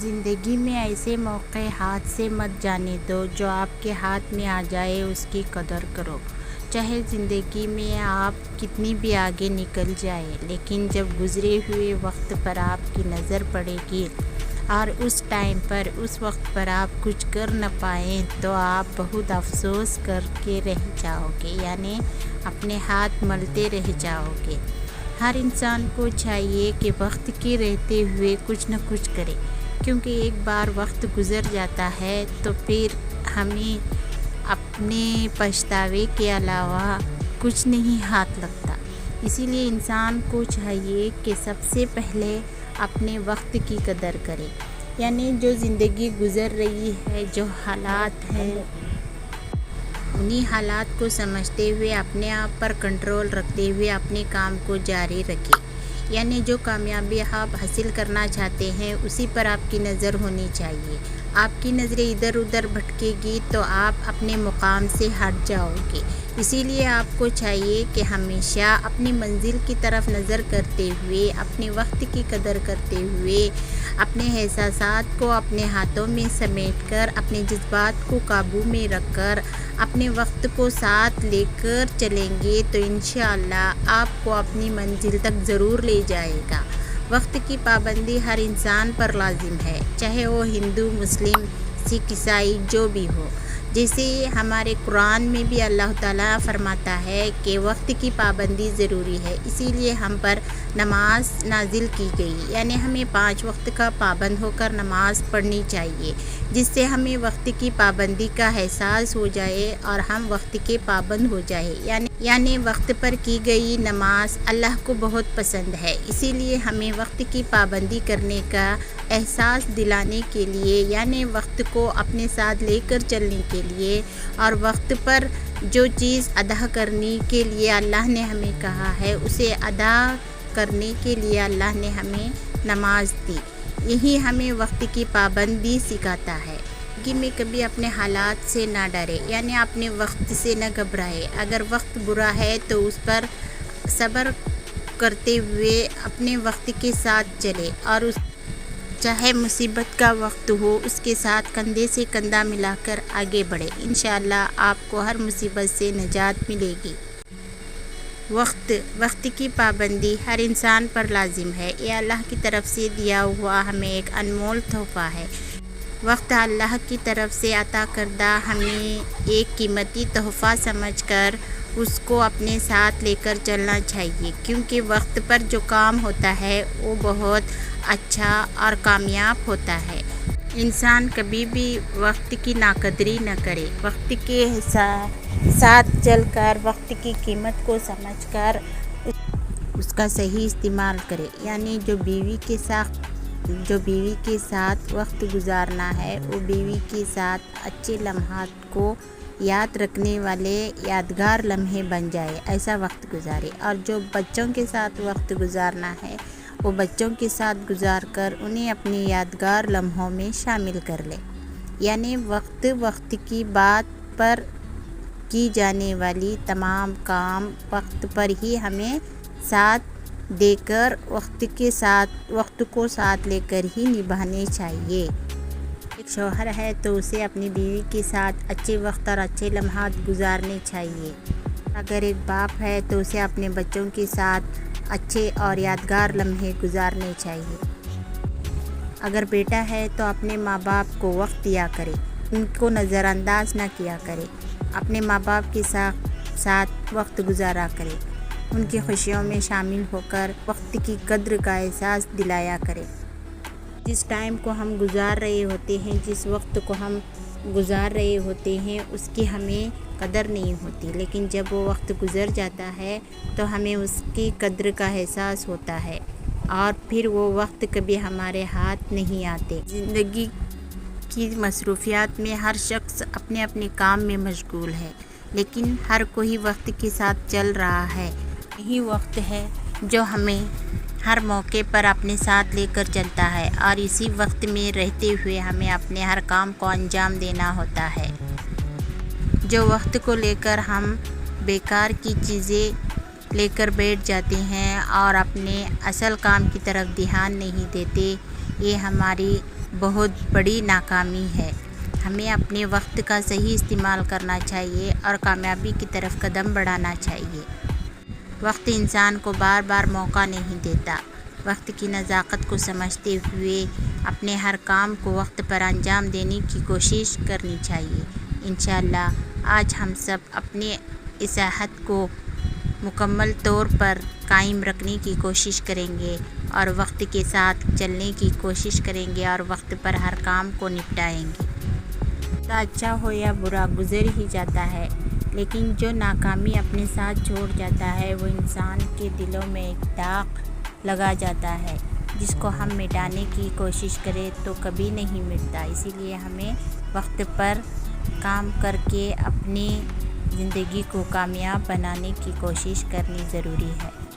زندگی میں ایسے موقع ہاتھ سے مت جانے دو جو آپ کے ہاتھ میں آ جائے اس کی قدر کرو۔ چاہے زندگی میں آپ کتنی بھی آگے نکل جائے، لیکن جب گزرے ہوئے وقت پر آپ کی نظر پڑے گی اور اس ٹائم پر اس وقت پر آپ کچھ کر نہ پائیں تو آپ بہت افسوس کر کے رہ جاؤ گے، یعنی اپنے ہاتھ ملتے رہ جاؤ گے۔ ہر انسان کو چاہیے کہ وقت کے رہتے ہوئے کچھ نہ کچھ کرے، کیونکہ ایک بار وقت گزر جاتا ہے تو پھر ہمیں اپنے پچھتاوے کے علاوہ کچھ نہیں ہاتھ لگتا۔ اسی لیے انسان کو چاہیے کہ سب سے پہلے اپنے وقت کی قدر کرے، یعنی جو زندگی گزر رہی ہے، جو حالات ہیں، انہی حالات کو سمجھتے ہوئے اپنے آپ پر کنٹرول رکھتے ہوئے اپنے کام کو جاری رکھے۔ یعنی جو کامیابی آپ حاصل کرنا چاہتے ہیں اسی پر آپ کی نظر ہونی چاہیے۔ آپ کی نظریں ادھر ادھر بھٹکے گی تو آپ اپنے مقام سے ہٹ جاؤ گے۔ اسی لیے آپ کو چاہیے کہ ہمیشہ اپنی منزل کی طرف نظر کرتے ہوئے، اپنے وقت کی قدر کرتے ہوئے، اپنے احساسات کو اپنے ہاتھوں میں سمیٹ کر، اپنے جذبات کو قابو میں رکھ کر، اپنے وقت کو ساتھ لے کر چلیں گے تو انشاءاللہ آپ کو اپنی منزل تک ضرور لے جائے گا۔ وقت کی پابندی ہر انسان پر لازم ہے، چاہے وہ ہندو، مسلم، سکھ، عیسائی جو بھی ہو۔ جیسے ہمارے قرآن میں بھی اللہ تعالیٰ فرماتا ہے کہ وقت کی پابندی ضروری ہے، اسی لیے ہم پر نماز نازل کی گئی، یعنی ہمیں 5 وقت کا پابند ہو کر نماز پڑھنی چاہیے، جس سے ہمیں وقت کی پابندی کا احساس ہو جائے اور ہم وقت کے پابند ہو جائے۔ یعنی وقت پر کی گئی نماز اللہ کو بہت پسند ہے، اسی لیے ہمیں وقت کی پابندی کرنے کا احساس دلانے کے لیے، یعنی وقت کو اپنے ساتھ لے کر چلنے کے لیے اور وقت پر جو چیز ادا کرنے کے لیے اللہ نے ہمیں کہا ہے اسے ادا کرنے کے لیے اللہ نے ہمیں نماز دی۔ یہی ہمیں وقت کی پابندی سکھاتا ہے۔ زندگی میں کبھی اپنے حالات سے نہ ڈرے، یعنی اپنے وقت سے نہ گھبرائے۔ اگر وقت برا ہے تو اس پر صبر کرتے ہوئے اپنے وقت کے ساتھ چلے اور چاہے مصیبت کا وقت ہو اس کے ساتھ کندھے سے کندھا ملا کر آگے بڑھے۔ انشاءاللہ آپ کو ہر مصیبت سے نجات ملے گی۔ وقت کی پابندی ہر انسان پر لازم ہے، یہ اللہ کی طرف سے دیا ہوا ہمیں ایک انمول تحفہ ہے۔ وقت اللہ کی طرف سے عطا کردہ ہمیں ایک قیمتی تحفہ سمجھ کر اس کو اپنے ساتھ لے کر چلنا چاہیے، کیونکہ وقت پر جو کام ہوتا ہے وہ بہت اچھا اور کامیاب ہوتا ہے۔ انسان کبھی بھی وقت کی ناقدری نہ کرے، وقت کے ساتھ چل کر وقت کی قیمت کو سمجھ کر اس کا صحیح استعمال کرے۔ یعنی جو بیوی کے ساتھ وقت گزارنا ہے وہ بیوی کے ساتھ اچھے لمحات کو یاد رکھنے والے یادگار لمحے بن جائے، ایسا وقت گزارے۔ اور جو بچوں کے ساتھ وقت گزارنا ہے وہ بچوں کے ساتھ گزار کر انہیں اپنے یادگار لمحوں میں شامل کر لے۔ یعنی وقت کی بات پر کی جانے والی تمام کام وقت پر ہی ہمیں ساتھ دے کر وقت کو ساتھ لے کر ہی نبھانے چاہیے۔ ایک شوہر ہے تو اسے اپنی بیوی کے ساتھ اچھے وقت اور اچھے لمحات گزارنے چاہیے۔ اگر ایک باپ ہے تو اسے اپنے بچوں کے ساتھ اچھے اور یادگار لمحے گزارنے چاہیے۔ اگر بیٹا ہے تو اپنے ماں باپ کو وقت دیا کرے، ان کو نظر انداز نہ کیا کرے، اپنے ماں باپ کے ساتھ وقت گزارا کرے، ان کی خوشیوں میں شامل ہو کر وقت کی قدر کا احساس دلایا کرے۔ جس ٹائم کو ہم گزار رہے ہوتے ہیں، جس وقت کو ہم گزار رہے ہوتے ہیں اس کی ہمیں قدر نہیں ہوتی، لیکن جب وہ وقت گزر جاتا ہے تو ہمیں اس کی قدر کا احساس ہوتا ہے اور پھر وہ وقت کبھی ہمارے ہاتھ نہیں آتے۔ زندگی کی مصروفیات میں ہر شخص اپنے اپنے کام میں مشغول ہے، لیکن ہر کوئی وقت کے ساتھ چل رہا ہے۔ یہی وقت ہے جو ہمیں ہر موقع پر اپنے ساتھ لے کر چلتا ہے اور اسی وقت میں رہتے ہوئے ہمیں اپنے ہر کام کو انجام دینا ہوتا ہے۔ جو وقت کو لے کر ہم بیکار کی چیزیں لے کر بیٹھ جاتے ہیں اور اپنے اصل کام کی طرف دھیان نہیں دیتے، یہ ہماری بہت بڑی ناکامی ہے۔ ہمیں اپنے وقت کا صحیح استعمال کرنا چاہیے اور کامیابی کی طرف قدم بڑھانا چاہیے۔ وقت انسان کو بار بار موقع نہیں دیتا۔ وقت کی نزاکت کو سمجھتے ہوئے اپنے ہر کام کو وقت پر انجام دینے کی کوشش کرنی چاہیے۔ انشاءاللہ آج ہم سب اپنے صحت کو مکمل طور پر قائم رکھنے کی کوشش کریں گے اور وقت کے ساتھ چلنے کی کوشش کریں گے اور وقت پر ہر کام کو نپٹائیں گے۔ وقت اچھا ہو یا برا گزر ہی جاتا ہے، لیکن جو ناکامی اپنے ساتھ چھوڑ جاتا ہے وہ انسان کے دلوں میں ایک داغ لگا جاتا ہے، جس کو ہم مٹانے کی کوشش کریں تو کبھی نہیں مٹتا۔ اسی لیے ہمیں وقت پر کام کر کے اپنی زندگی کو کامیاب بنانے کی کوشش کرنی ضروری ہے۔